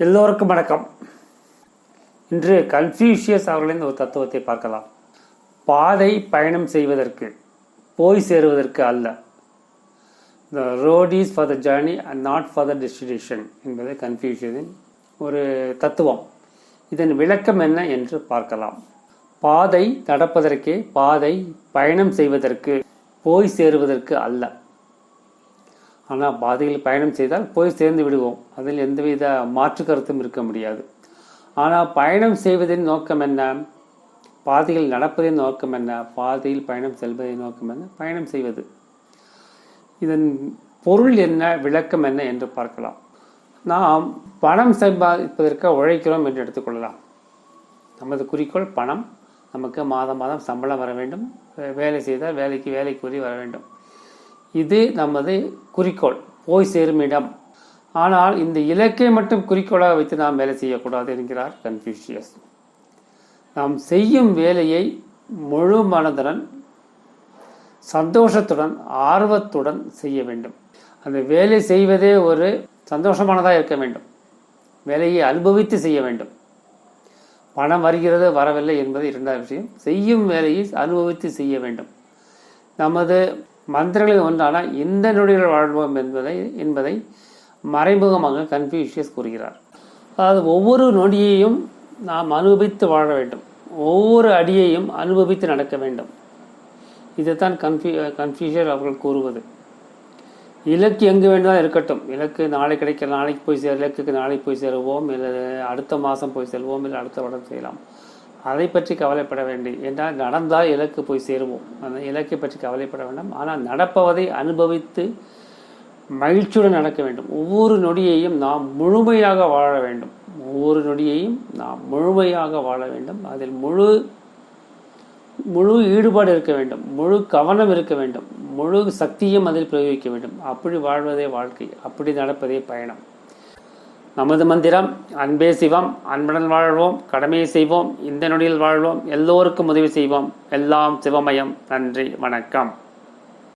எல்லோருக்கும் வணக்கம். இன்று கன்ஃபியூஷியஸ் அவர்களின் ஒரு தத்துவத்தை பார்க்கலாம். பாதை பயணம் செய்வதற்கு, போய் சேருவதற்கு அல்ல. The road is for the journey and not for the destination என்பது கன்ஃபியூஷியஸின் ஒரு தத்துவம். இதன் விளக்கம் என்ன என்று பார்க்கலாம். பாதை நடப்பதற்கே, பாதை பயணம் செய்வதற்கு, போய் சேருவதற்கு அல்ல. ஆனால் பாதையில் பயணம் செய்தால் போய் சேர்ந்து விடுவோம், அதில் எந்தவித மாற்று கருத்தும் இருக்க முடியாது. ஆனால் பயணம் செய்வதின் நோக்கம் என்ன? பாதையில் நடப்பதின் நோக்கம் என்ன? பாதையில் பயணம் செல்வதின் நோக்கம் என்ன? பயணம் செய்வது. இதன் பொருள் என்ன, விளக்கம் என்ன என்று பார்க்கலாம். நாம் பணம் சம்பாதிப்பதற்கு உழைக்கிறோம் என்று எடுத்துக்கொள்ளலாம். நமது குறிக்கோள் பணம். நமக்கு மாதம் மாதம் சம்பளம் வர வேண்டும், வேலை செய்தால் வேலைக்கு கூலி வர வேண்டும். இது நமது குறிக்கோள், போய் சேரும் இடம். ஆனால் இந்த இலக்கை மட்டும் குறிக்கோளாக வைத்து நாம் வேலை செய்யக்கூடாது என்கிறார் கன்ஃபியூஷியஸ். நாம் செய்யும் வேலையை முழு மனதுடன், சந்தோஷத்துடன், ஆர்வத்துடன் செய்ய வேண்டும். அந்த வேலை செய்வதே ஒரு சந்தோஷமானதாக இருக்க வேண்டும். வேலையை அனுபவித்து செய்ய வேண்டும். பணம் வருகிறது வரவில்லை என்பது இரண்டாவது விஷயம். செய்யும் வேலையை அனுபவித்து செய்ய வேண்டும். நமது மந்திரங்களில் ஒன்றான இந்த நொடிகள் வாழ்வோம் என்பதை மறைமுகமாக கன்ஃபியூஷியஸ் கூறுகிறார். அதாவது ஒவ்வொரு நொடியையும் நாம் அனுபவித்து வாழ வேண்டும். ஒவ்வொரு அடியையும் அனுபவித்து நடக்க வேண்டும். இதைத்தான் கன்ஃபியூஷியஸ் அவர்கள் கூறுவது. இலக்கு எங்கு வேண்டுமானால் இருக்கட்டும். இலக்கு நாளை கிடைக்கிற நாளைக்கு போய் இலக்குக்கு நாளைக்கு போய் சேருவோம், இல்லை அடுத்த மாதம் போய் செல்வோம், இல்லை அடுத்த வருடம் செய்யலாம். அதை பற்றி கவலைப்பட வேண்டும். என்றால் நடந்தால் இலக்கு போய் சேருவோம். அந்த இலக்கை பற்றி கவலைப்பட வேண்டாம். ஆனால் நடப்பதை அனுபவித்து மகிழ்ச்சியுடன் நடக்க வேண்டும். ஒவ்வொரு நொடியையும் நாம் முழுமையாக வாழ வேண்டும். ஒவ்வொரு நொடியையும் நாம் முழுமையாக வாழ வேண்டும். அதில் முழு ஈடுபாடு இருக்க வேண்டும், முழு கவனம் இருக்க வேண்டும், முழு சக்தியும் அதில் பிரயோகிக்க வேண்டும். அப்படி வாழ்வதே வாழ்க்கை, அப்படி நடப்பதே பயணம். நமது மந்திரம் அன்பே சிவம். அன்புடன் வாழ்வோம், கடமையை செய்வோம், இந்த நொடியில் வாழ்வோம், எல்லோருக்கும் உதவி செய்வோம். எல்லாம் சிவமயம். நன்றி, வணக்கம்.